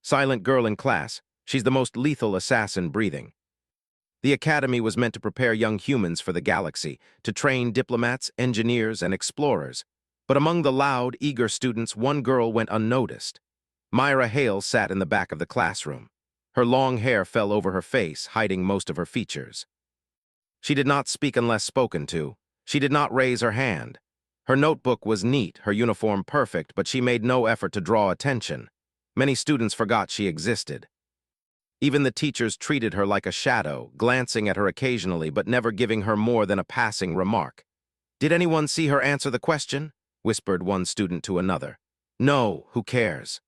Silent girl in class, she's the most lethal assassin breathing. The academy was meant to prepare young humans for the galaxy, to train diplomats, engineers, and explorers. But among the loud, eager students, one girl went unnoticed. Myra Hale sat in the back of the classroom. Her long hair fell over her face, hiding most of her features. She did not speak unless spoken to. She did not raise her hand. Her notebook was neat, her uniform perfect, but she made no effort to draw attention. Many students forgot she existed. Even the teachers treated her like a shadow, glancing at her occasionally but never giving her more than a passing remark. "Did anyone see her answer the question?" whispered one student to another. "No, who cares?"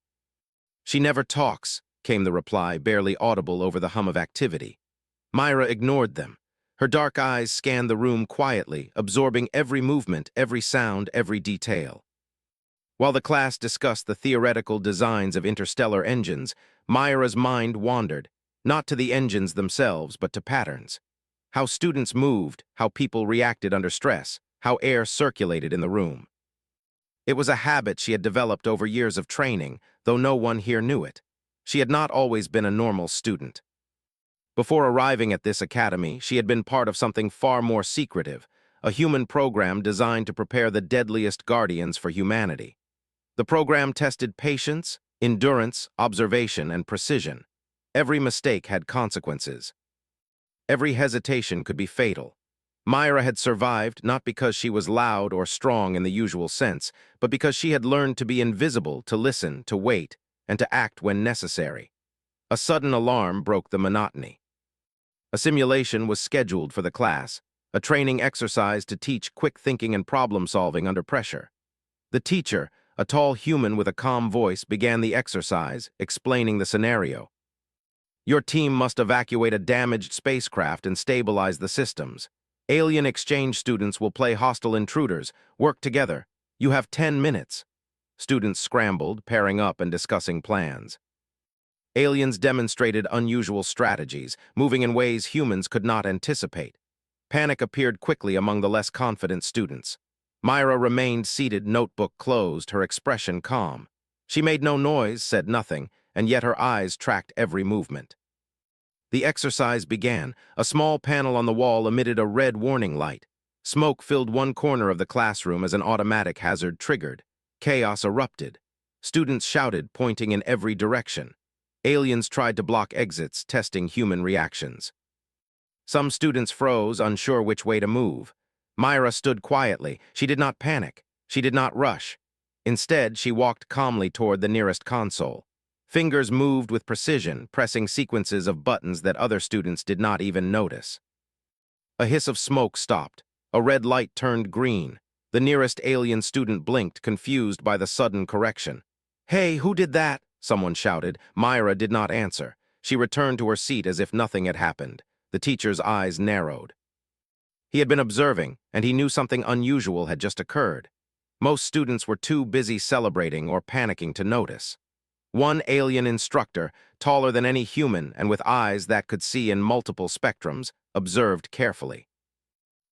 "She never talks," came the reply, barely audible over the hum of activity. Myra ignored them. Her dark eyes scanned the room quietly, absorbing every movement, every sound, every detail. While the class discussed the theoretical designs of interstellar engines, Myra's mind wandered, not to the engines themselves, but to patterns. How students moved, how people reacted under stress, how air circulated in the room. It was a habit she had developed over years of training, though no one here knew it. She had not always been a normal student. Before arriving at this academy, she had been part of something far more secretive, a human program designed to prepare the deadliest guardians for humanity. The program tested patience, endurance, observation, and precision. Every mistake had consequences. Every hesitation could be fatal. Myra had survived not because she was loud or strong in the usual sense, but because she had learned to be invisible, to listen, to wait, and to act when necessary. A sudden alarm broke the monotony. A simulation was scheduled for the class, a training exercise to teach quick thinking and problem-solving under pressure. The teacher, a tall human with a calm voice, began the exercise, explaining the scenario. "Your team must evacuate a damaged spacecraft and stabilize the systems. Alien exchange students will play hostile intruders. Work together. You have 10 minutes. Students scrambled, pairing up and discussing plans. Aliens demonstrated unusual strategies, moving in ways humans could not anticipate. Panic appeared quickly among the less confident students. Myra remained seated, notebook closed, her expression calm. She made no noise, said nothing, and yet her eyes tracked every movement. The exercise began. A small panel on the wall emitted a red warning light. Smoke filled one corner of the classroom as an automatic hazard triggered. Chaos erupted. Students shouted, pointing in every direction. Aliens tried to block exits, testing human reactions. Some students froze, unsure which way to move. Myra stood quietly. She did not panic. She did not rush. Instead, she walked calmly toward the nearest console. Fingers moved with precision, pressing sequences of buttons that other students did not even notice. A hiss of smoke stopped. A red light turned green. The nearest alien student blinked, confused by the sudden correction. "Hey, who did that?" someone shouted. Myra did not answer. She returned to her seat as if nothing had happened. The teacher's eyes narrowed. He had been observing, and he knew something unusual had just occurred. Most students were too busy celebrating or panicking to notice. One alien instructor, taller than any human and with eyes that could see in multiple spectrums, observed carefully.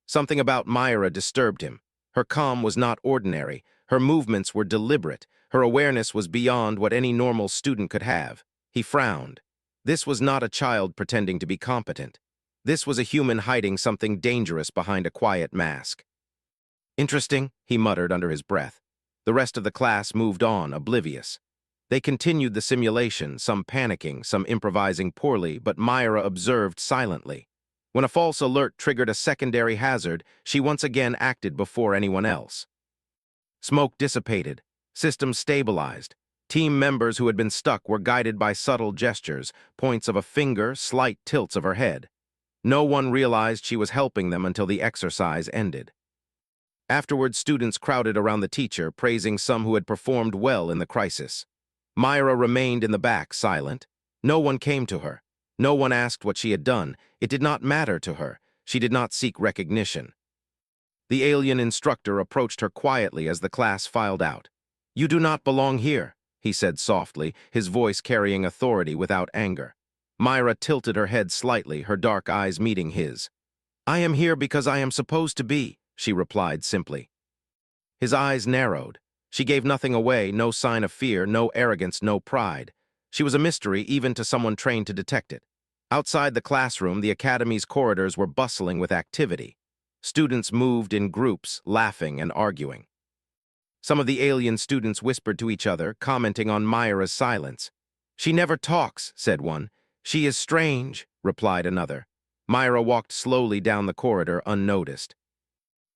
Something about Myra disturbed him. Her calm was not ordinary. Her movements were deliberate. Her awareness was beyond what any normal student could have. He frowned. This was not a child pretending to be competent. This was a human hiding something dangerous behind a quiet mask. "Interesting," he muttered under his breath. The rest of the class moved on, oblivious. They continued the simulation, some panicking, some improvising poorly, but Myra observed silently. When a false alert triggered a secondary hazard, she once again acted before anyone else. Smoke dissipated. Systems stabilized. Team members who had been stuck were guided by subtle gestures, points of a finger, slight tilts of her head. No one realized she was helping them until the exercise ended. Afterward, students crowded around the teacher, praising some who had performed well in the crisis. Myra remained in the back, silent. No one came to her. No one asked what she had done. It did not matter to her. She did not seek recognition. The alien instructor approached her quietly as the class filed out. "You do not belong here," he said softly, his voice carrying authority without anger. Myra tilted her head slightly, her dark eyes meeting his. "I am here because I am supposed to be," she replied simply. His eyes narrowed. She gave nothing away, no sign of fear, no arrogance, no pride. She was a mystery even to someone trained to detect it. Outside the classroom, the academy's corridors were bustling with activity. Students moved in groups, laughing and arguing. Some of the alien students whispered to each other, commenting on Myra's silence. "She never talks," said one. "She is strange," replied another. Myra walked slowly down the corridor unnoticed.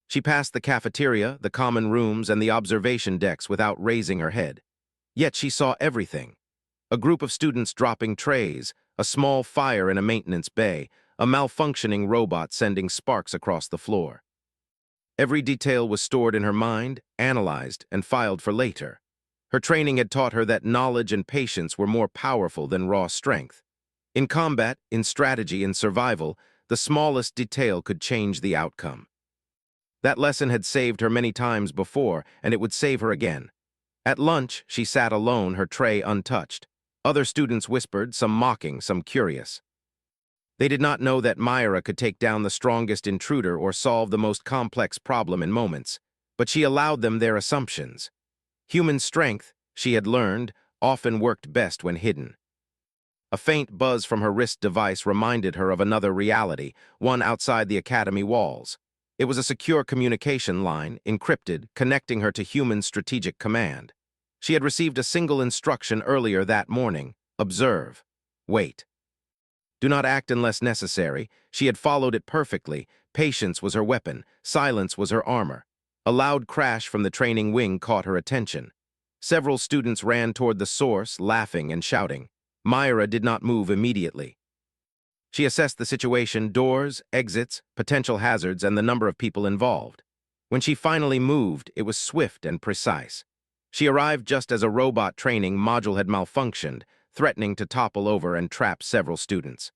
She passed the cafeteria, the common rooms, and the observation decks without raising her head. Yet she saw everything. A group of students dropping trays, a small fire in a maintenance bay, a malfunctioning robot sending sparks across the floor. Every detail was stored in her mind, analyzed, and filed for later. Her training had taught her that knowledge and patience were more powerful than raw strength. In combat, in strategy, in survival, the smallest detail could change the outcome. That lesson had saved her many times before, and it would save her again. At lunch, she sat alone, her tray untouched. Other students whispered, some mocking, some curious. They did not know that Myra could take down the strongest intruder or solve the most complex problem in moments, but she allowed them their assumptions. Human strength, she had learned, often worked best when hidden. A faint buzz from her wrist device reminded her of another reality, one outside the academy walls. It was a secure communication line, encrypted, connecting her to human strategic command. She had received a single instruction earlier that morning: observe. Wait. Do not act unless necessary. She had followed it perfectly. Patience was her weapon. Silence was her armor. A loud crash from the training wing caught her attention. Several students ran toward the source, laughing and shouting. Myra did not move immediately. She assessed the situation: doors, exits, potential hazards, and the number of people involved. When she finally moved, it was swift and precise. She arrived just as a robot training module had malfunctioned, threatening to topple over and trap several students.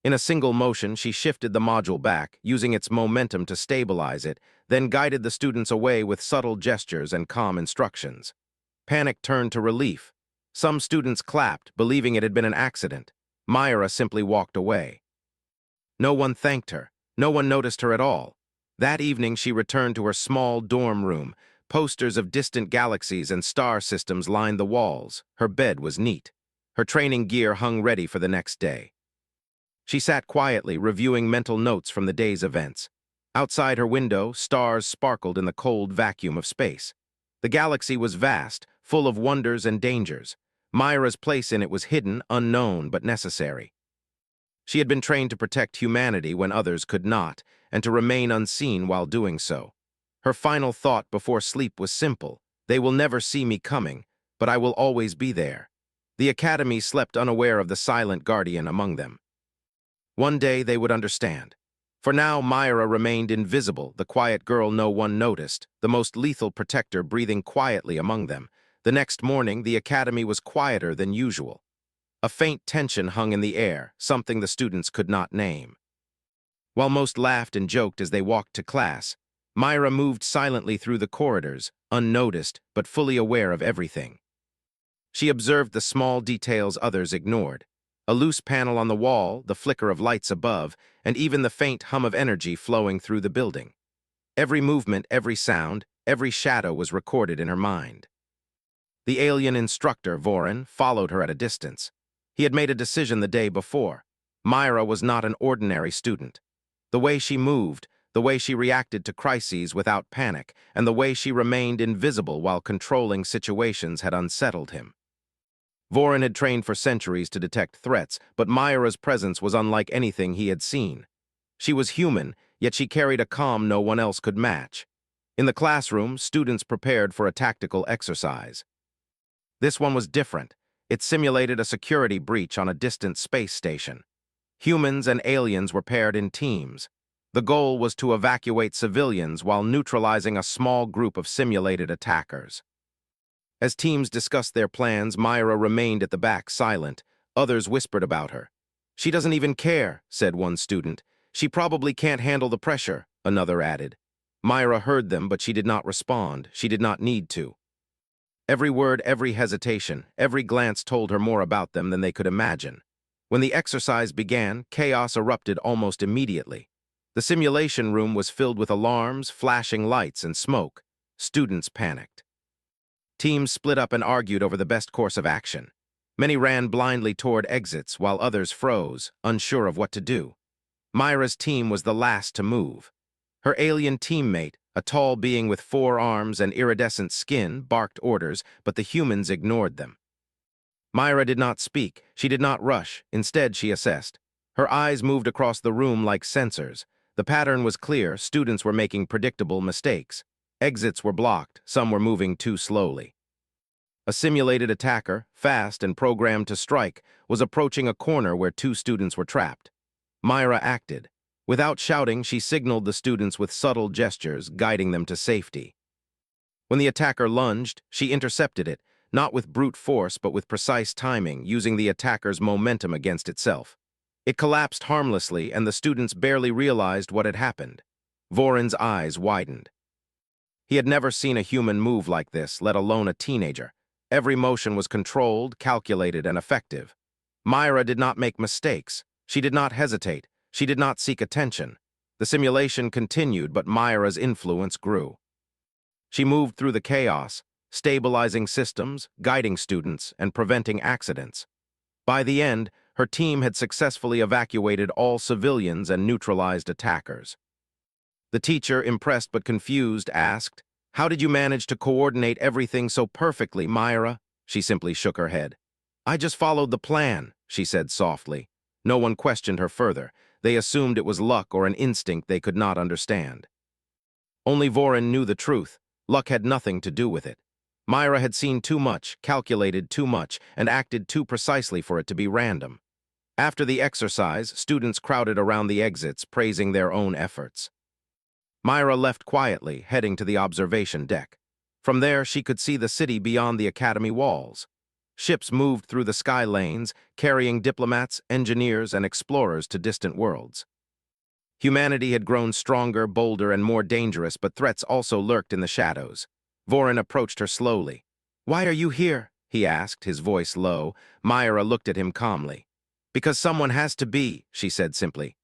In a single motion, she shifted the module back, using its momentum to stabilize it, then guided the students away with subtle gestures and calm instructions. Panic turned to relief. Some students clapped, believing it had been an accident. Myra simply walked away. No one thanked her. No one noticed her at all. That evening, she returned to her small dorm room. Posters of distant galaxies and star systems lined the walls. Her bed was neat. Her training gear hung ready for the next day. She sat quietly, reviewing mental notes from the day's events. Outside her window, stars sparkled in the cold vacuum of space. The galaxy was vast, full of wonders and dangers. Myra's place in it was hidden, unknown, but necessary. She had been trained to protect humanity when others could not, and to remain unseen while doing so. Her final thought before sleep was simple: they will never see me coming, but I will always be there. The academy slept unaware of the silent guardian among them. One day they would understand. For now, Myra remained invisible, the quiet girl no one noticed, the most lethal protector breathing quietly among them. The next morning, the academy was quieter than usual. A faint tension hung in the air, something the students could not name. While most laughed and joked as they walked to class, Myra moved silently through the corridors, unnoticed but fully aware of everything. She observed the small details others ignored: a loose panel on the wall, the flicker of lights above, and even the faint hum of energy flowing through the building. Every movement, every sound, every shadow was recorded in her mind. The alien instructor, Vorin, followed her at a distance. He had made a decision the day before. Myra was not an ordinary student. The way she moved, the way she reacted to crises without panic, and the way she remained invisible while controlling situations had unsettled him. Vorin had trained for centuries to detect threats, but Myra's presence was unlike anything he had seen. She was human, yet she carried a calm no one else could match. In the classroom, students prepared for a tactical exercise. This one was different. It simulated a security breach on a distant space station. Humans and aliens were paired in teams. The goal was to evacuate civilians while neutralizing a small group of simulated attackers. As teams discussed their plans, Myra remained at the back, silent. Others whispered about her. "She doesn't even care," said one student. "She probably can't handle the pressure," another added. Myra heard them, but she did not respond. She did not need to. Every word, every hesitation, every glance told her more about them than they could imagine. When the exercise began, chaos erupted almost immediately. The simulation room was filled with alarms, flashing lights, and smoke. Students panicked. Teams split up and argued over the best course of action. Many ran blindly toward exits while others froze, unsure of what to do. Myra's team was the last to move. Her alien teammate, a tall being with 4 arms and iridescent skin, barked orders, but the humans ignored them. Myra did not speak. She did not rush. Instead, she assessed. Her eyes moved across the room like sensors. The pattern was clear. Students were making predictable mistakes. Exits were blocked. Some were moving too slowly. A simulated attacker, fast and programmed to strike, was approaching a corner where 2 students were trapped. Myra acted. Without shouting, she signaled the students with subtle gestures, guiding them to safety. When the attacker lunged, she intercepted it, not with brute force but with precise timing, using the attacker's momentum against itself. It collapsed harmlessly, and the students barely realized what had happened. Voron's eyes widened. He had never seen a human move like this, let alone a teenager. Every motion was controlled, calculated, and effective. Myra did not make mistakes. She did not hesitate. She did not seek attention. The simulation continued, but Myra's influence grew. She moved through the chaos, stabilizing systems, guiding students, and preventing accidents. By the end, her team had successfully evacuated all civilians and neutralized attackers. The teacher, impressed but confused, asked, "How did you manage to coordinate everything so perfectly, Myra?" She simply shook her head. "I just followed the plan," she said softly. No one questioned her further. They assumed it was luck or an instinct they could not understand. Only Voron knew the truth. Luck had nothing to do with it. Myra had seen too much, calculated too much, and acted too precisely for it to be random. After the exercise, students crowded around the exits, praising their own efforts. Myra left quietly, heading to the observation deck. From there, she could see the city beyond the academy walls. Ships moved through the sky lanes, carrying diplomats, engineers, and explorers to distant worlds. Humanity had grown stronger, bolder, and more dangerous, but threats also lurked in the shadows. Voron approached her slowly. "Why are you here?" he asked, his voice low. Myra looked at him calmly. "Because someone has to be," she said simply.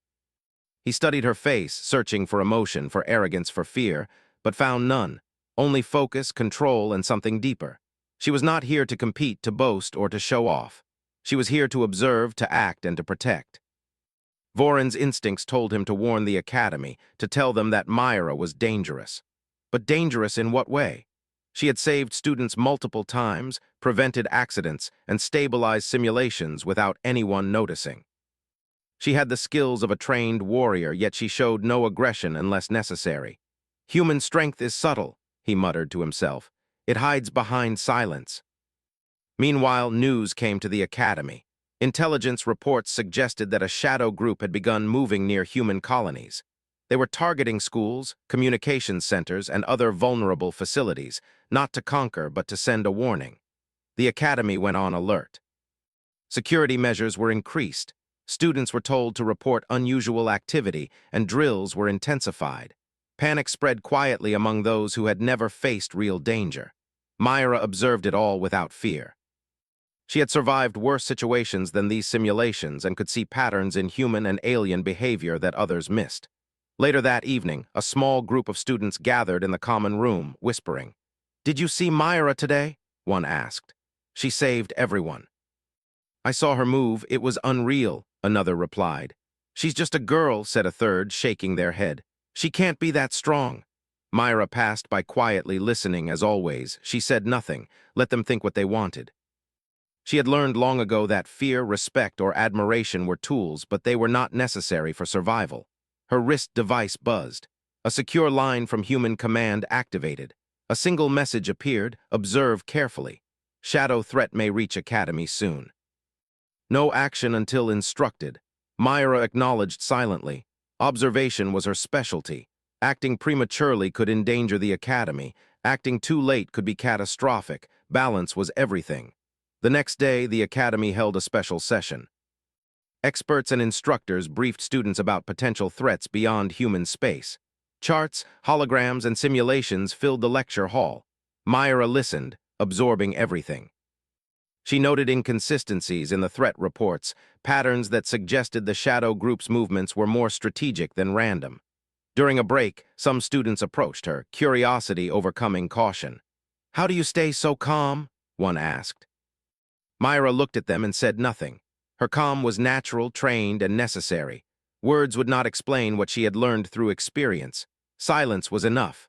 He studied her face, searching for emotion, for arrogance, for fear, but found none. Only focus, control, and something deeper. She was not here to compete, to boast, or to show off. She was here to observe, to act, and to protect. Voron's instincts told him to warn the Academy, to tell them that Myra was dangerous. But dangerous in what way? She had saved students multiple times, prevented accidents, and stabilized simulations without anyone noticing. She had the skills of a trained warrior, yet she showed no aggression unless necessary. "Human strength is subtle," he muttered to himself. "It hides behind silence." Meanwhile, news came to the Academy. Intelligence reports suggested that a shadow group had begun moving near human colonies. They were targeting schools, communications centers, and other vulnerable facilities, not to conquer but to send a warning. The Academy went on alert. Security measures were increased. Students were told to report unusual activity, and drills were intensified. Panic spread quietly among those who had never faced real danger. Myra observed it all without fear. She had survived worse situations than these simulations and could see patterns in human and alien behavior that others missed. Later that evening, a small group of students gathered in the common room, whispering. "Did you see Myra today?" one asked. "She saved everyone." "I saw her move. It was unreal," another replied. "She's just a girl," said a third, shaking their head. "She can't be that strong." Myra passed by quietly, listening as always. She said nothing. Let them think what they wanted. She had learned long ago that fear, respect, or admiration were tools, but they were not necessary for survival. Her wrist device buzzed. A secure line from human command activated. A single message appeared: "Observe carefully. Shadow threat may reach Academy soon." No action until instructed. Myra acknowledged silently. Observation was her specialty. Acting prematurely could endanger the Academy. Acting too late could be catastrophic. Balance was everything. The next day, the Academy held a special session. Experts and instructors briefed students about potential threats beyond human space. Charts, holograms, and simulations filled the lecture hall. Myra listened, absorbing everything. She noted inconsistencies in the threat reports, patterns that suggested the Shadow Group's movements were more strategic than random. During a break, some students approached her, curiosity overcoming caution. "How do you stay so calm?" one asked. Myra looked at them and said nothing. Her calm was natural, trained, and necessary. Words would not explain what she had learned through experience. Silence was enough.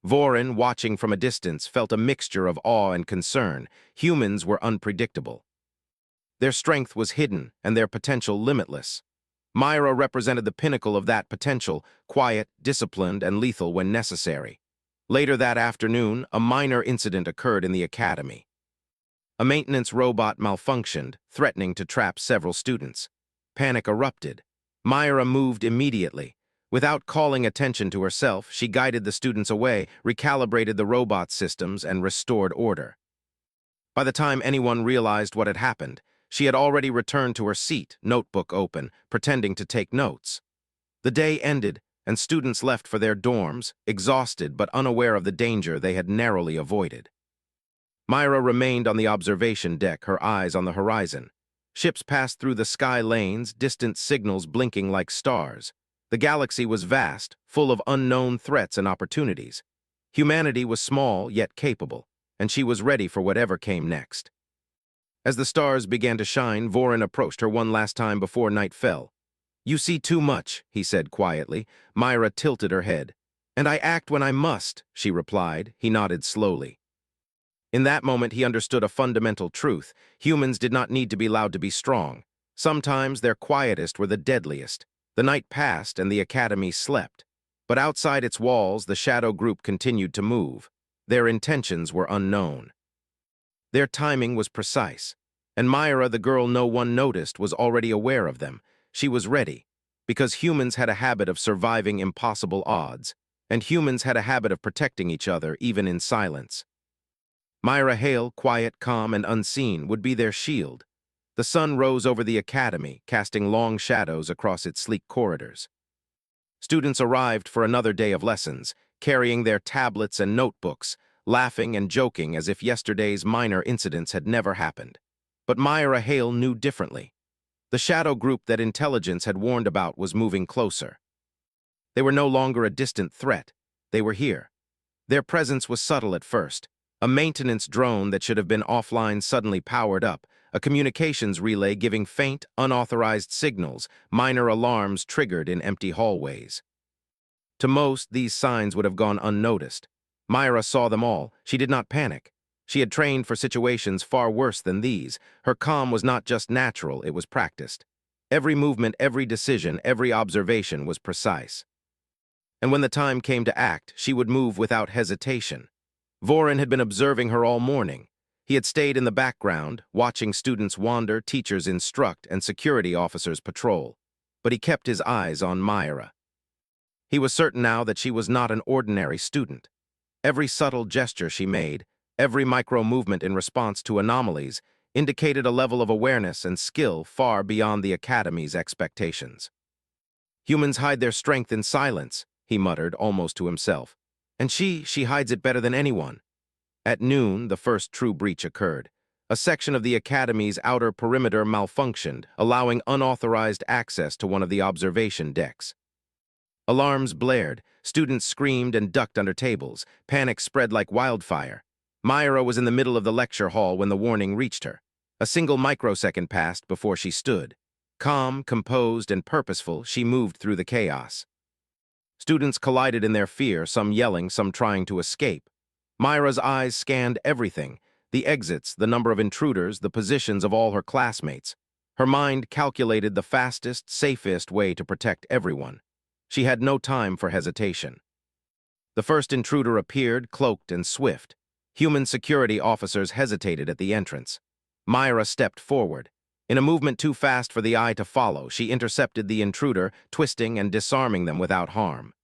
Vorin, watching from a distance, felt a mixture of awe and concern. Humans were unpredictable. Their strength was hidden and their potential limitless. Myra represented the pinnacle of that potential, quiet, disciplined, and lethal when necessary. Later that afternoon, a minor incident occurred in the academy. A maintenance robot malfunctioned, threatening to trap several students. Panic erupted. Myra moved immediately. Without calling attention to herself, she guided the students away, recalibrated the robot systems, and restored order. By the time anyone realized what had happened, she had already returned to her seat, notebook open, pretending to take notes. The day ended, and students left for their dorms, exhausted but unaware of the danger they had narrowly avoided. Myra remained on the observation deck, her eyes on the horizon. Ships passed through the sky lanes, distant signals blinking like stars. The galaxy was vast, full of unknown threats and opportunities. Humanity was small yet capable, and she was ready for whatever came next. As the stars began to shine, Vorin approached her one last time before night fell. "You see too much," he said quietly. Myra tilted her head. "And I act when I must," she replied. He nodded slowly. In that moment, he understood a fundamental truth. Humans did not need to be allowed to be strong. Sometimes their quietest were the deadliest. The night passed and the academy slept. But outside its walls, the shadow group continued to move. Their intentions were unknown. Their timing was precise. And Myra, the girl no one noticed, was already aware of them. She was ready, because humans had a habit of surviving impossible odds, and humans had a habit of protecting each other, even in silence. Myra Hale, quiet, calm, and unseen, would be their shield. The sun rose over the academy, casting long shadows across its sleek corridors. Students arrived for another day of lessons, carrying their tablets and notebooks, laughing and joking as if yesterday's minor incidents had never happened. But Myra Hale knew differently. The shadow group that intelligence had warned about was moving closer. They were no longer a distant threat. They were here. Their presence was subtle at first. A maintenance drone that should have been offline suddenly powered up, a communications relay giving faint, unauthorized signals, minor alarms triggered in empty hallways. To most, these signs would have gone unnoticed. Myra saw them all. She did not panic. She had trained for situations far worse than these. Her calm was not just natural, it was practiced. Every movement, every decision, every observation was precise. And when the time came to act, she would move without hesitation. Vorin had been observing her all morning. He had stayed in the background, watching students wander, teachers instruct, and security officers patrol. But he kept his eyes on Myra. He was certain now that she was not an ordinary student. Every subtle gesture she made, every micro-movement in response to anomalies, indicated a level of awareness and skill far beyond the Academy's expectations. "Humans hide their strength in silence," he muttered, almost to himself. "And she hides it better than anyone." At noon, the first true breach occurred. A section of the Academy's outer perimeter malfunctioned, allowing unauthorized access to one of the observation decks. Alarms blared, students screamed and ducked under tables, panic spread like wildfire. Myra was in the middle of the lecture hall when the warning reached her. A single microsecond passed before she stood. Calm, composed, and purposeful, she moved through the chaos. Students collided in their fear, some yelling, some trying to escape. Myra's eyes scanned everything: the exits, the number of intruders, the positions of all her classmates. Her mind calculated the fastest, safest way to protect everyone. She had no time for hesitation. The first intruder appeared, cloaked and swift. Human security officers hesitated at the entrance. Myra stepped forward. In a movement too fast for the eye to follow, she intercepted the intruder, twisting and disarming them without harm.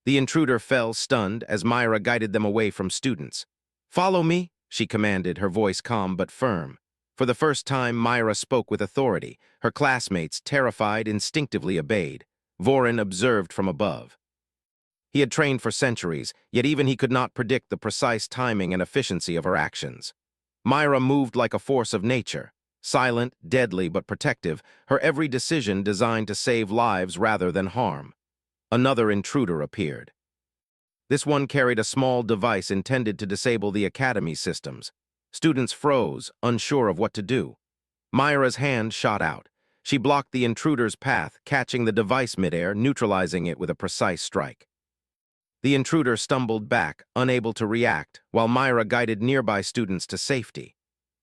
The intruder fell, stunned, as Myra guided them away from students. "Follow me," she commanded, her voice calm but firm. For the first time, Myra spoke with authority. Her classmates, terrified, instinctively obeyed. Vorin observed from above. He had trained for centuries, yet even he could not predict the precise timing and efficiency of her actions. Myra moved like a force of nature, silent, deadly, but protective, her every decision designed to save lives rather than harm. Another intruder appeared. This one carried a small device intended to disable the Academy systems. Students froze, unsure of what to do. Myra's hand shot out. She blocked the intruder's path, catching the device midair, neutralizing it with a precise strike. The intruder stumbled back, unable to react, while Myra guided nearby students to safety.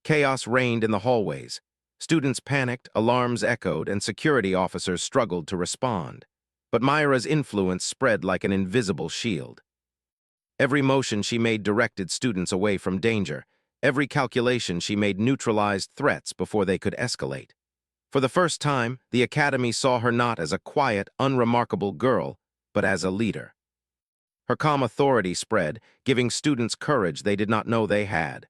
Chaos reigned in the hallways. Students panicked, alarms echoed, and security officers struggled to respond. But Myra's influence spread like an invisible shield. Every motion she made directed students away from danger. Every calculation she made neutralized threats before they could escalate. For the first time, the Academy saw her not as a quiet, unremarkable girl, but as a leader. Her calm authority spread, giving students courage they did not know they had.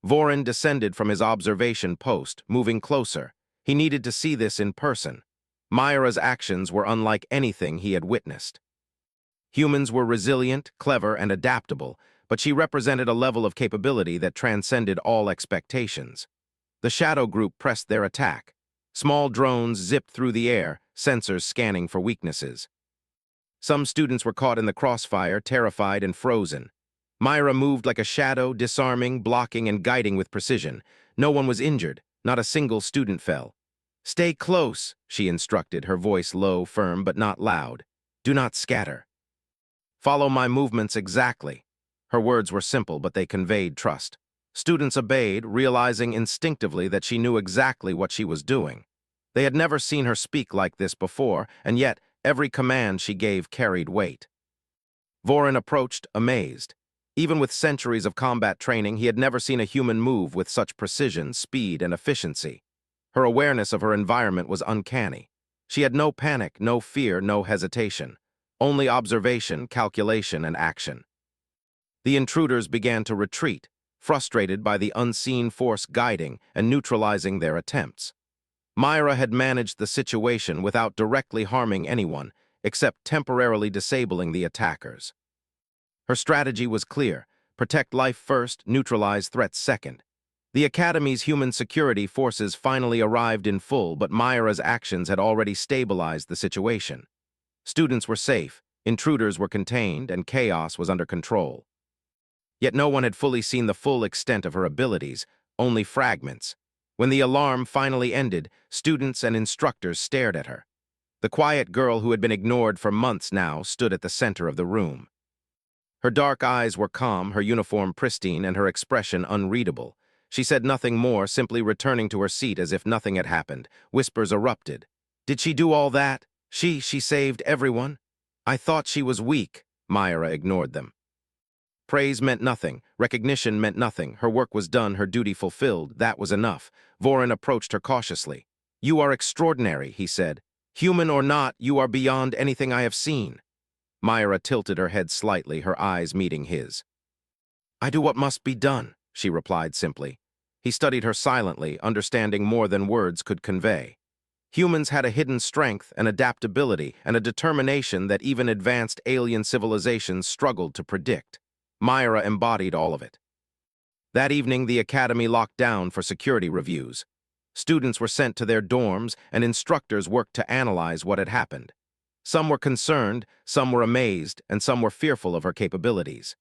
Vorin descended from his observation post, moving closer. He needed to see this in person. Myra's actions were unlike anything he had witnessed. Humans were resilient, clever, and adaptable, but she represented a level of capability that transcended all expectations. The Shadow Group pressed their attack. Small drones zipped through the air, sensors scanning for weaknesses. Some students were caught in the crossfire, terrified and frozen. Myra moved like a shadow, disarming, blocking, and guiding with precision. No one was injured. Not a single student fell. "Stay close," she instructed, her voice low, firm, but not loud. "Do not scatter. Follow my movements exactly." Her words were simple, but they conveyed trust. Students obeyed, realizing instinctively that she knew exactly what she was doing. They had never seen her speak like this before, and yet every command she gave carried weight. Vorin approached, amazed. Even with centuries of combat training, he had never seen a human move with such precision, speed, and efficiency. Her awareness of her environment was uncanny. She had no panic, no fear, no hesitation. Only observation, calculation, and action. The intruders began to retreat, frustrated by the unseen force guiding and neutralizing their attempts. Myra had managed the situation without directly harming anyone, except temporarily disabling the attackers. Her strategy was clear: protect life first, neutralize threats second. The Academy's human security forces finally arrived in full, but Myra's actions had already stabilized the situation. Students were safe, intruders were contained, and chaos was under control. Yet no one had fully seen the full extent of her abilities, only fragments. When the alarm finally ended, students and instructors stared at her. The quiet girl who had been ignored for months now stood at the center of the room. Her dark eyes were calm, her uniform pristine, and her expression unreadable. She said nothing more, simply returning to her seat as if nothing had happened. Whispers erupted. "Did she do all that? She saved everyone? I thought she was weak." Myra ignored them. Praise meant nothing. Recognition meant nothing. Her work was done, her duty fulfilled. That was enough. Vorin approached her cautiously. "You are extraordinary," he said. "Human or not, you are beyond anything I have seen." Myra tilted her head slightly, her eyes meeting his. "I do what must be done," she replied simply. He studied her silently, understanding more than words could convey. Humans had a hidden strength, an adaptability, and a determination that even advanced alien civilizations struggled to predict. Myra embodied all of it. That evening, the Academy locked down for security reviews. Students were sent to their dorms, and instructors worked to analyze what had happened. Some were concerned, some were amazed, and some were fearful of her capabilities.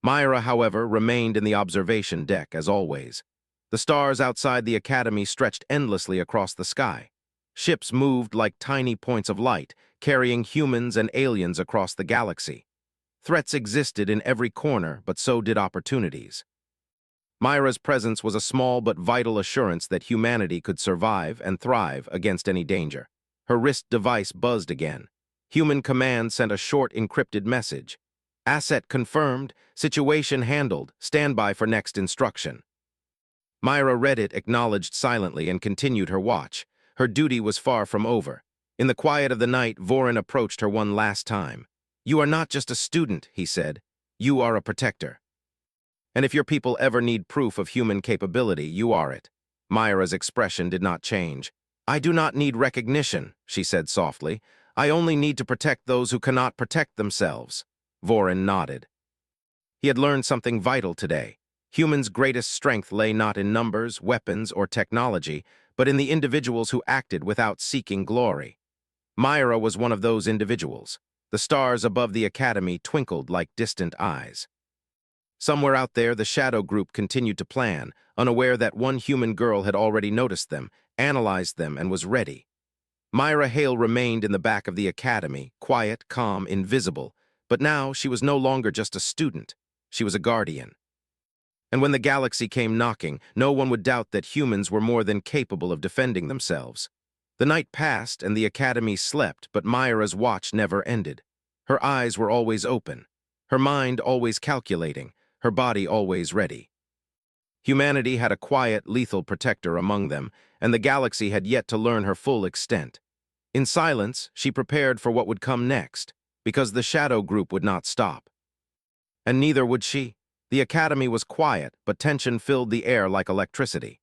Myra, however, remained in the observation deck, as always. The stars outside the Academy stretched endlessly across the sky. Ships moved like tiny points of light, carrying humans and aliens across the galaxy. Threats existed in every corner, but so did opportunities. Myra's presence was a small but vital assurance that humanity could survive and thrive against any danger. Her wrist device buzzed again. Human Command sent a short, encrypted message. "Asset confirmed, situation handled, stand by for next instruction." Myra read it, acknowledged silently, and continued her watch. Her duty was far from over. In the quiet of the night, Vorin approached her one last time. "You are not just a student," he said. "You are a protector. And if your people ever need proof of human capability, you are it." Myra's expression did not change. "I do not need recognition," she said softly. "I only need to protect those who cannot protect themselves." Vorin nodded. He had learned something vital today. Humans' greatest strength lay not in numbers, weapons, or technology, but in the individuals who acted without seeking glory. Myra was one of those individuals. The stars above the Academy twinkled like distant eyes. Somewhere out there, the shadow group continued to plan, unaware that one human girl had already noticed them, analyzed them, and was ready. Myra Hale remained in the back of the academy, quiet, calm, invisible, but now she was no longer just a student. She was a guardian. And when the galaxy came knocking, no one would doubt that humans were more than capable of defending themselves. The night passed and the academy slept, but Myra's watch never ended. Her eyes were always open, her mind always calculating, her body always ready. Humanity had a quiet, lethal protector among them, and the galaxy had yet to learn her full extent. In silence, she prepared for what would come next, because the shadow group would not stop. And neither would she. The academy was quiet, but tension filled the air like electricity.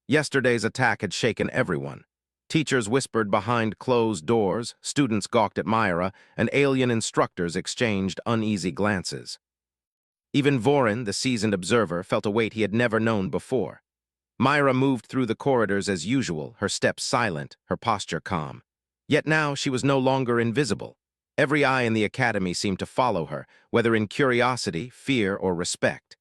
Yesterday's attack had shaken everyone. Teachers whispered behind closed doors, students gawked at Myra, and alien instructors exchanged uneasy glances. Even Vorin, the seasoned observer, felt a weight he had never known before. Myra moved through the corridors as usual, her steps silent, her posture calm. Yet now she was no longer invisible. Every eye in the academy seemed to follow her, whether in curiosity, fear, or respect.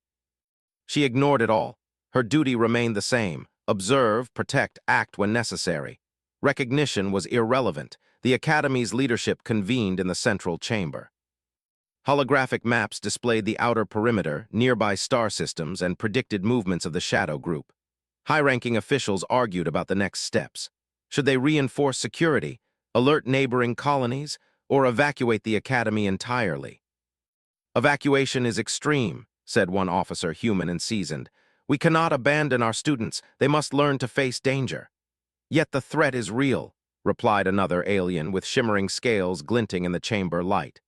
She ignored it all. Her duty remained the same: observe, protect, act when necessary. Recognition was irrelevant. The academy's leadership convened in the central chamber. Holographic maps displayed the outer perimeter, nearby star systems, and predicted movements of the shadow group. High-ranking officials argued about the next steps. Should they reinforce security, alert neighboring colonies, or evacuate the academy entirely? "Evacuation is extreme," said one officer, human and seasoned. "We cannot abandon our students. They must learn to face danger." "Yet the threat is real," replied another alien with shimmering scales glinting in the chamber light.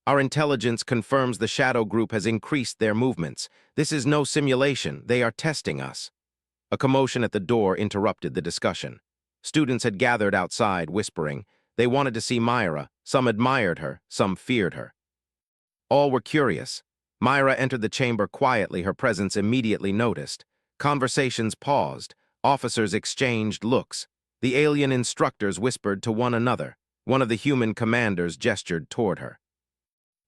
"Our intelligence confirms the shadow group has increased their movements. This is no simulation. They are testing us." A commotion at the door interrupted the discussion. Students had gathered outside, whispering. They wanted to see Myra. Some admired her, some feared her. All were curious. Myra entered the chamber quietly, her presence immediately noticed. Conversations paused. Officers exchanged looks. The alien instructors whispered to one another. One of the human commanders gestured toward her.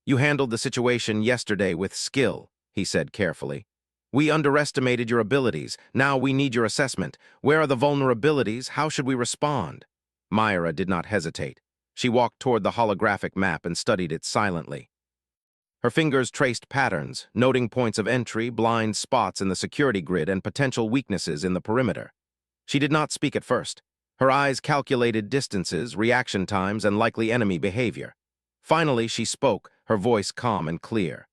"You handled the situation yesterday with skill," he said carefully. "We underestimated your abilities. Now we need your assessment. Where are the vulnerabilities? How should we respond?" Myra did not hesitate. She walked toward the holographic map and studied it silently. Her fingers traced patterns, noting points of entry, blind spots in the security grid, and potential weaknesses in the perimeter. She did not speak at first. Her eyes calculated distances, reaction times, and likely enemy behavior. Finally, she spoke, her voice calm and clear.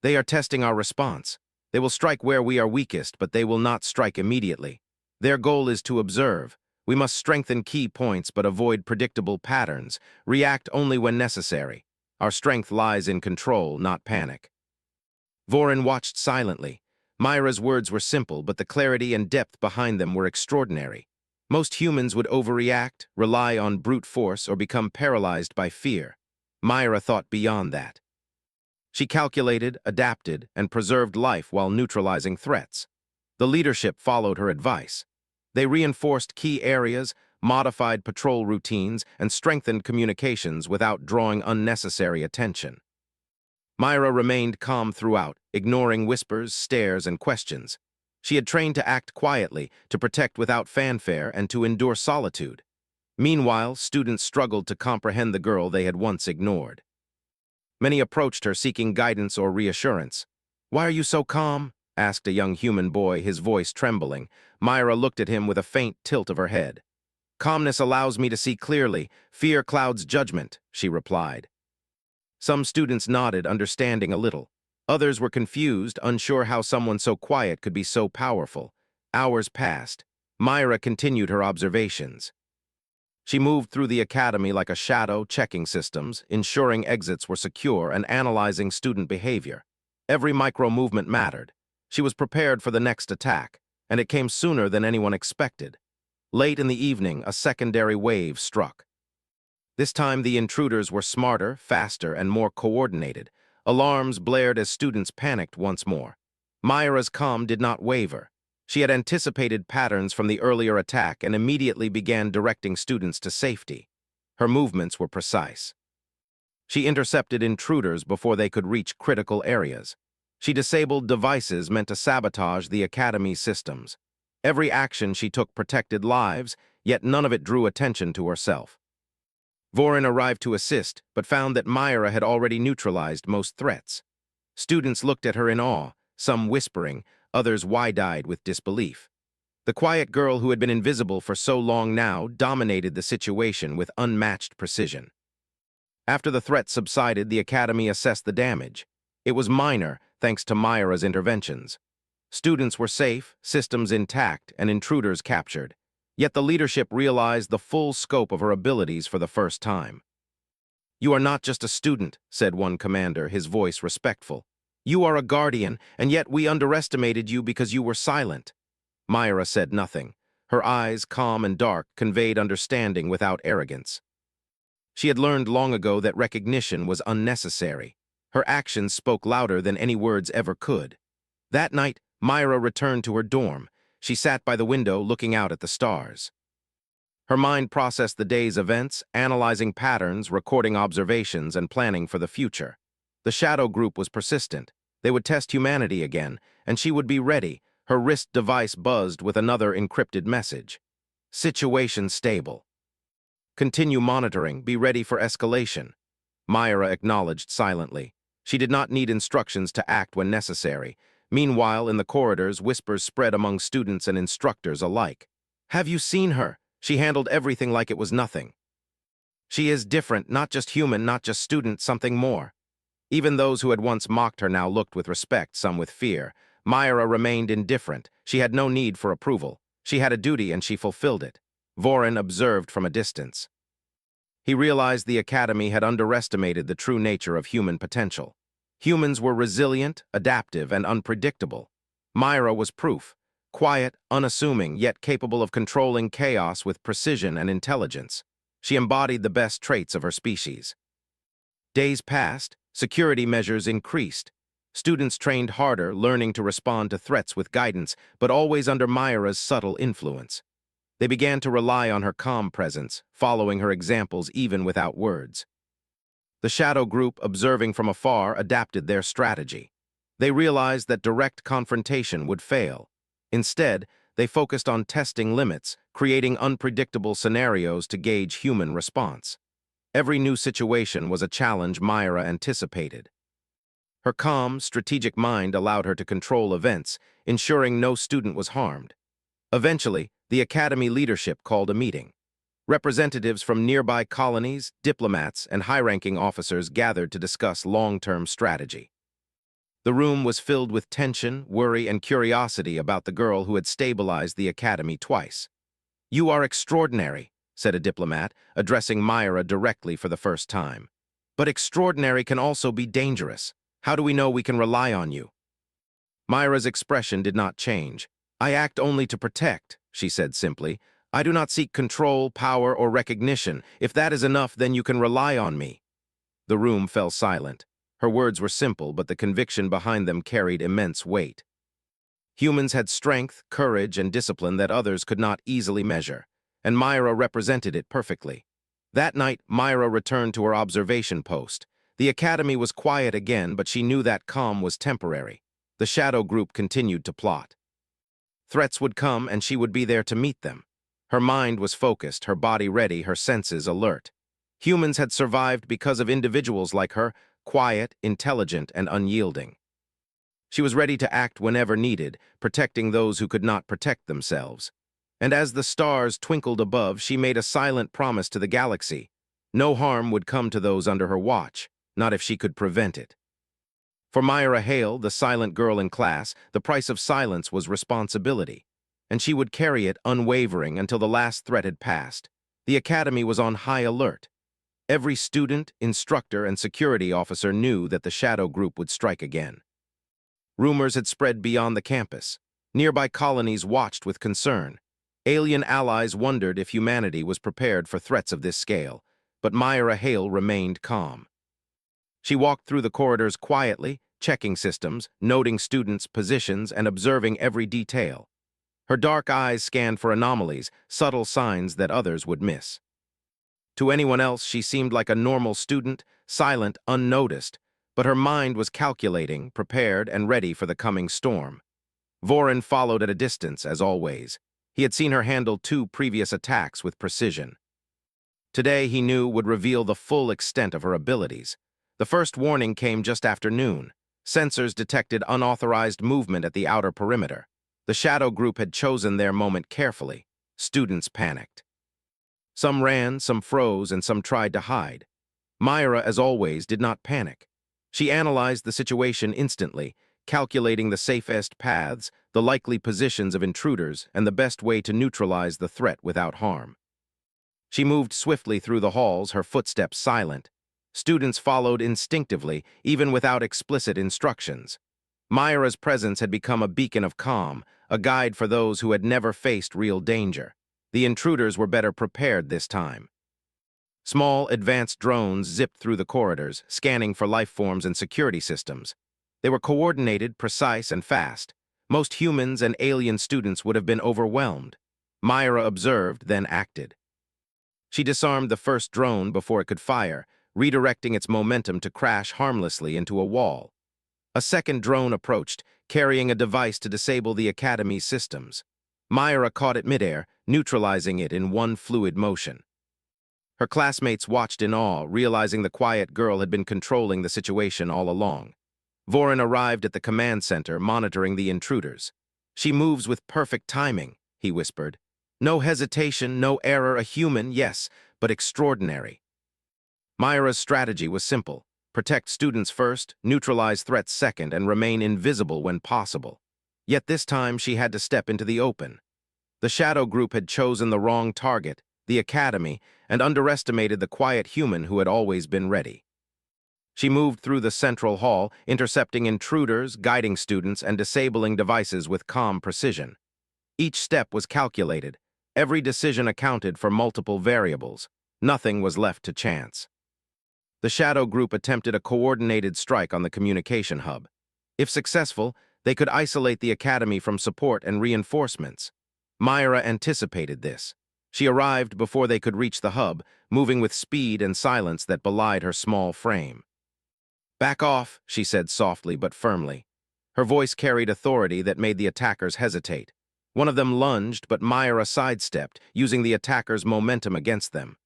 "They are testing our response. They will strike where we are weakest, but they will not strike immediately. Their goal is to observe. We must strengthen key points but avoid predictable patterns, react only when necessary. Our strength lies in control, not panic." Vorin watched silently. Myra's words were simple, but the clarity and depth behind them were extraordinary. Most humans would overreact, rely on brute force, or become paralyzed by fear. Myra thought beyond that. She calculated, adapted, and preserved life while neutralizing threats. The leadership followed her advice. They reinforced key areas, modified patrol routines, and strengthened communications without drawing unnecessary attention. Myra remained calm throughout, ignoring whispers, stares, and questions. She had trained to act quietly, to protect without fanfare, and to endure solitude. Meanwhile, students struggled to comprehend the girl they had once ignored. Many approached her seeking guidance or reassurance. "Why are you so calm?" asked a young human boy, his voice trembling. Myra looked at him with a faint tilt of her head. "Calmness allows me to see clearly. Fear clouds judgment," she replied. Some students nodded, understanding a little. Others were confused, unsure how someone so quiet could be so powerful. Hours passed. Myra continued her observations. She moved through the academy like a shadow, checking systems, ensuring exits were secure, and analyzing student behavior. Every micro-movement mattered. She was prepared for the next attack, and it came sooner than anyone expected. Late in the evening, a secondary wave struck. This time, the intruders were smarter, faster, and more coordinated. Alarms blared as students panicked once more. Myra's calm did not waver. She had anticipated patterns from the earlier attack and immediately began directing students to safety. Her movements were precise. She intercepted intruders before they could reach critical areas. She disabled devices meant to sabotage the Academy's systems. Every action she took protected lives, yet none of it drew attention to herself. Vorin arrived to assist, but found that Myra had already neutralized most threats. Students looked at her in awe, some whispering, others wide-eyed with disbelief. The quiet girl who had been invisible for so long now dominated the situation with unmatched precision. After the threat subsided, the Academy assessed the damage. It was minor, thanks to Myra's interventions. Students were safe, systems intact, and intruders captured. Yet the leadership realized the full scope of her abilities for the first time. "You are not just a student," said one commander, his voice respectful. "You are a guardian, and yet we underestimated you because you were silent." Myra said nothing. Her eyes, calm and dark, conveyed understanding without arrogance. She had learned long ago that recognition was unnecessary. Her actions spoke louder than any words ever could. That night, Myra returned to her dorm. She sat by the window looking out at the stars. Her mind processed the day's events, analyzing patterns, recording observations, and planning for the future. The shadow group was persistent. They would test humanity again, and she would be ready. Her wrist device buzzed with another encrypted message. "Situation stable. Continue monitoring, be ready for escalation." Myra acknowledged silently. She did not need instructions to act when necessary. Meanwhile, in the corridors, whispers spread among students and instructors alike. "Have you seen her? She handled everything like it was nothing. She is different, not just human, not just student, something more." Even those who had once mocked her now looked with respect, some with fear. Myra remained indifferent. She had no need for approval. She had a duty and she fulfilled it. Vorin observed from a distance. He realized the Academy had underestimated the true nature of human potential. Humans were resilient, adaptive, and unpredictable. Myra was proof. Quiet, unassuming, yet capable of controlling chaos with precision and intelligence. She embodied the best traits of her species. Days passed, security measures increased. Students trained harder, learning to respond to threats with guidance, but always under Myra's subtle influence. They began to rely on her calm presence, following her examples even without words. The shadow group, observing from afar, adapted their strategy. They realized that direct confrontation would fail. Instead, they focused on testing limits, creating unpredictable scenarios to gauge human response. Every new situation was a challenge Myra anticipated. Her calm, strategic mind allowed her to control events, ensuring no student was harmed. Eventually, the Academy leadership called a meeting. Representatives from nearby colonies, diplomats, and high-ranking officers gathered to discuss long-term strategy. The room was filled with tension, worry, and curiosity about the girl who had stabilized the Academy twice. "You are extraordinary," said a diplomat, addressing Myra directly for the first time. "But extraordinary can also be dangerous. How do we know we can rely on you?" Myra's expression did not change. "I act only to protect," she said simply. "I do not seek control, power, or recognition. If that is enough, then you can rely on me." The room fell silent. Her words were simple, but the conviction behind them carried immense weight. Humans had strength, courage, and discipline that others could not easily measure, and Myra represented it perfectly. That night, Myra returned to her observation post. The Academy was quiet again, but she knew that calm was temporary. The shadow group continued to plot. Threats would come, and she would be there to meet them. Her mind was focused, her body ready, her senses alert. Humans had survived because of individuals like her, quiet, intelligent, and unyielding. She was ready to act whenever needed, protecting those who could not protect themselves. And as the stars twinkled above, she made a silent promise to the galaxy. No harm would come to those under her watch, not if she could prevent it. For Myra Hale, the silent girl in class, the price of silence was responsibility, and she would carry it unwavering until the last threat had passed. The Academy was on high alert. Every student, instructor, and security officer knew that the shadow group would strike again. Rumors had spread beyond the campus. Nearby colonies watched with concern. Alien allies wondered if humanity was prepared for threats of this scale, but Myra Hale remained calm. She walked through the corridors quietly, checking systems, noting students' positions, and observing every detail. Her dark eyes scanned for anomalies, subtle signs that others would miss. To anyone else, she seemed like a normal student, silent, unnoticed. but her mind was calculating, prepared, and ready for the coming storm. Vorin followed at a distance, as always. He had seen her handle 2 previous attacks with precision. Today, he knew, would reveal the full extent of her abilities. The first warning came just after noon. Sensors detected unauthorized movement at the outer perimeter. The shadow group had chosen their moment carefully. Students panicked. Some ran, some froze, and some tried to hide. Myra, as always, did not panic. She analyzed the situation instantly, calculating the safest paths, the likely positions of intruders, and the best way to neutralize the threat without harm. She moved swiftly through the halls, her footsteps silent. Students followed instinctively, even without explicit instructions. Myra's presence had become a beacon of calm, a guide for those who had never faced real danger. The intruders were better prepared this time. Small, advanced drones zipped through the corridors, scanning for life forms and security systems. They were coordinated, precise, and fast. Most humans and alien students would have been overwhelmed. Myra observed, then acted. She disarmed the first drone before it could fire, redirecting its momentum to crash harmlessly into a wall. A second drone approached, carrying a device to disable the Academy's systems. Myra caught it midair, neutralizing it in one fluid motion. Her classmates watched in awe, realizing the quiet girl had been controlling the situation all along. Vorin arrived at the command center, monitoring the intruders. "She moves with perfect timing," he whispered. "No hesitation, no error, a human, yes, but extraordinary." Myra's strategy was simple: protect students first, neutralize threats second, and remain invisible when possible. Yet this time she had to step into the open. The shadow group had chosen the wrong target, the Academy, and underestimated the quiet human who had always been ready. She moved through the central hall, intercepting intruders, guiding students, and disabling devices with calm precision. Each step was calculated. Every decision accounted for multiple variables. Nothing was left to chance. The shadow group attempted a coordinated strike on the communication hub. If successful, they could isolate the Academy from support and reinforcements. Myra anticipated this. She arrived before they could reach the hub, moving with speed and silence that belied her small frame. "Back off," she said softly but firmly. Her voice carried authority that made the attackers hesitate. One of them lunged, but Myra sidestepped, using the attacker's momentum against them.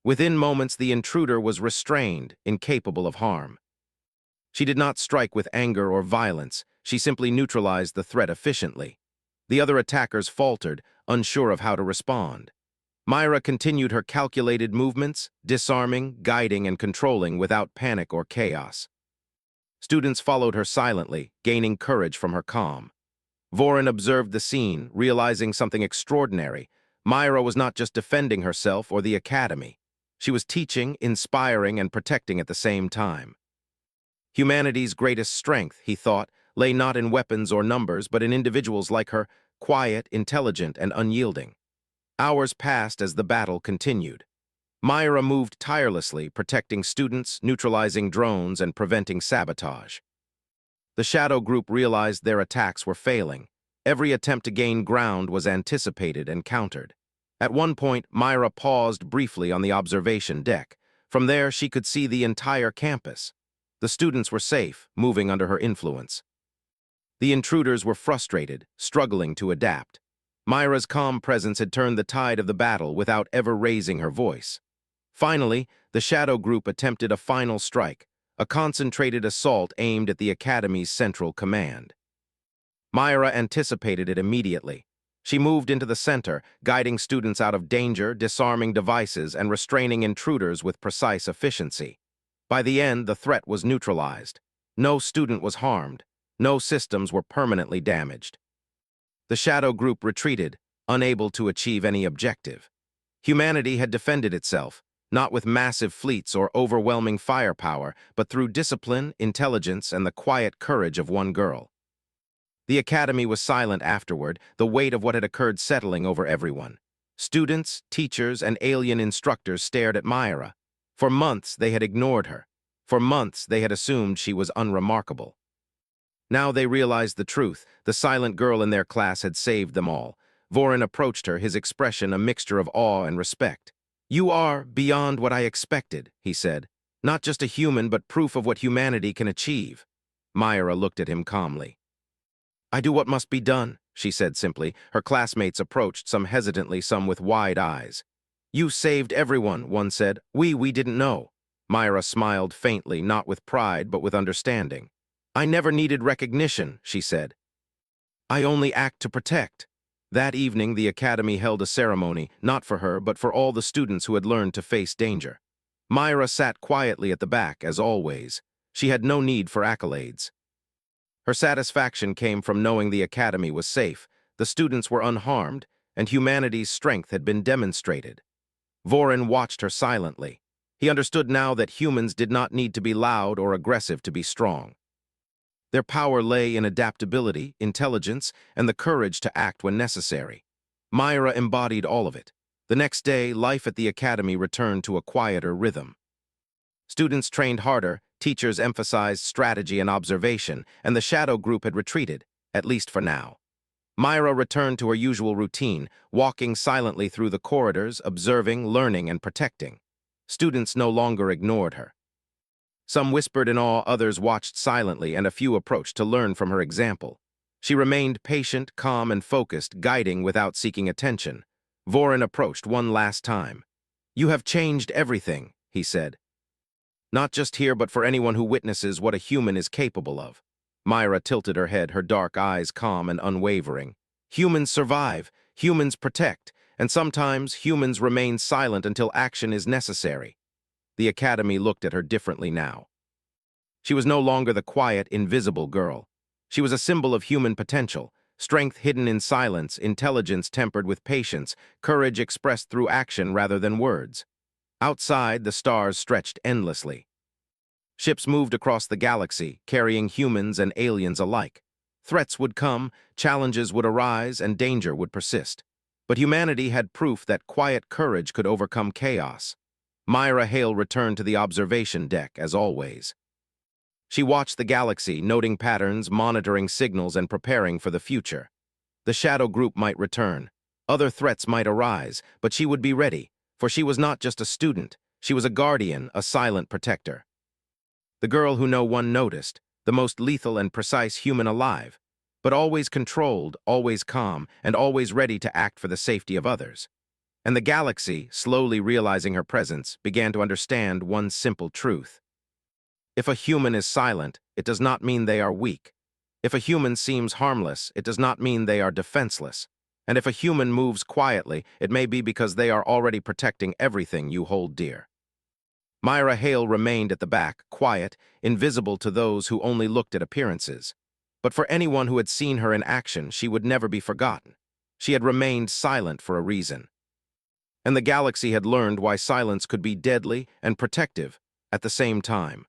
Within moments, the intruder was restrained, incapable of harm. She did not strike with anger or violence. She simply neutralized the threat efficiently. The other attackers faltered, unsure of how to respond. Myra continued her calculated movements, disarming, guiding, and controlling without panic or chaos. Students followed her silently, gaining courage from her calm. Vorin observed the scene, realizing something extraordinary. Myra was not just defending herself or the Academy. She was teaching, inspiring, and protecting at the same time. Humanity's greatest strength, he thought, lay not in weapons or numbers, but in individuals like her, quiet, intelligent, and unyielding. Hours passed as the battle continued. Myra moved tirelessly, protecting students, neutralizing drones, and preventing sabotage. The shadow group realized their attacks were failing. Every attempt to gain ground was anticipated and countered. At one point, Myra paused briefly on the observation deck. From there, she could see the entire campus. The students were safe, moving under her influence. The intruders were frustrated, struggling to adapt. Myra's calm presence had turned the tide of the battle without ever raising her voice. Finally, the shadow group attempted a final strike, a concentrated assault aimed at the Academy's central command. Myra anticipated it immediately. She moved into the center, guiding students out of danger, disarming devices, and restraining intruders with precise efficiency. By the end, the threat was neutralized. No student was harmed. No systems were permanently damaged. The shadow group retreated, unable to achieve any objective. Humanity had defended itself, not with massive fleets or overwhelming firepower, but through discipline, intelligence, and the quiet courage of one girl. The Academy was silent afterward, the weight of what had occurred settling over everyone. Students, teachers, and alien instructors stared at Myra. For months, they had ignored her. For months, they had assumed she was unremarkable. Now they realized the truth. The silent girl in their class had saved them all. Vorin approached her, his expression a mixture of awe and respect. "You are beyond what I expected," he said. Not just a human, but proof of what humanity can achieve. Myra looked at him calmly. I do what must be done, she said simply. Her classmates approached, some hesitantly, some with wide eyes. You saved everyone, one said. We didn't know. Myra smiled faintly, not with pride, but with understanding. I never needed recognition, she said. I only act to protect. That evening, the academy held a ceremony, not for her, but for all the students who had learned to face danger. Myra sat quietly at the back, as always. She had no need for accolades. Her satisfaction came from knowing the academy was safe, the students were unharmed, and humanity's strength had been demonstrated. Vorin watched her silently. He understood now that humans did not need to be loud or aggressive to be strong. Their power lay in adaptability, intelligence, and the courage to act when necessary. Myra embodied all of it. The next day, life at the academy returned to a quieter rhythm. Students trained harder, teachers emphasized strategy and observation, and the shadow group had retreated, at least for now. Myra returned to her usual routine, walking silently through the corridors, observing, learning, and protecting. Students no longer ignored her. Some whispered in awe, others watched silently, and a few approached to learn from her example. She remained patient, calm, and focused, guiding without seeking attention. Vorin approached one last time. You have changed everything, he said. Not just here, but for anyone who witnesses what a human is capable of. Myra tilted her head, her dark eyes calm and unwavering. Humans survive, humans protect, and sometimes humans remain silent until action is necessary. The academy looked at her differently now. She was no longer the quiet, invisible girl. She was a symbol of human potential, strength hidden in silence, intelligence tempered with patience, courage expressed through action rather than words. Outside, the stars stretched endlessly. Ships moved across the galaxy, carrying humans and aliens alike. Threats would come, challenges would arise, and danger would persist. But humanity had proof that quiet courage could overcome chaos. Myra Hale returned to the observation deck, as always. She watched the galaxy, noting patterns, monitoring signals, and preparing for the future. The shadow group might return. Other threats might arise, but she would be ready, for she was not just a student. She was a guardian, a silent protector. The girl who no one noticed, the most lethal and precise human alive, but always controlled, always calm, and always ready to act for the safety of others. And the galaxy, slowly realizing her presence, began to understand one simple truth. If a human is silent, it does not mean they are weak. If a human seems harmless, it does not mean they are defenseless. And if a human moves quietly, it may be because they are already protecting everything you hold dear. Myra Hale remained at the back, quiet, invisible to those who only looked at appearances. But for anyone who had seen her in action, she would never be forgotten. She had remained silent for a reason. And the galaxy had learned why silence could be deadly and protective at the same time.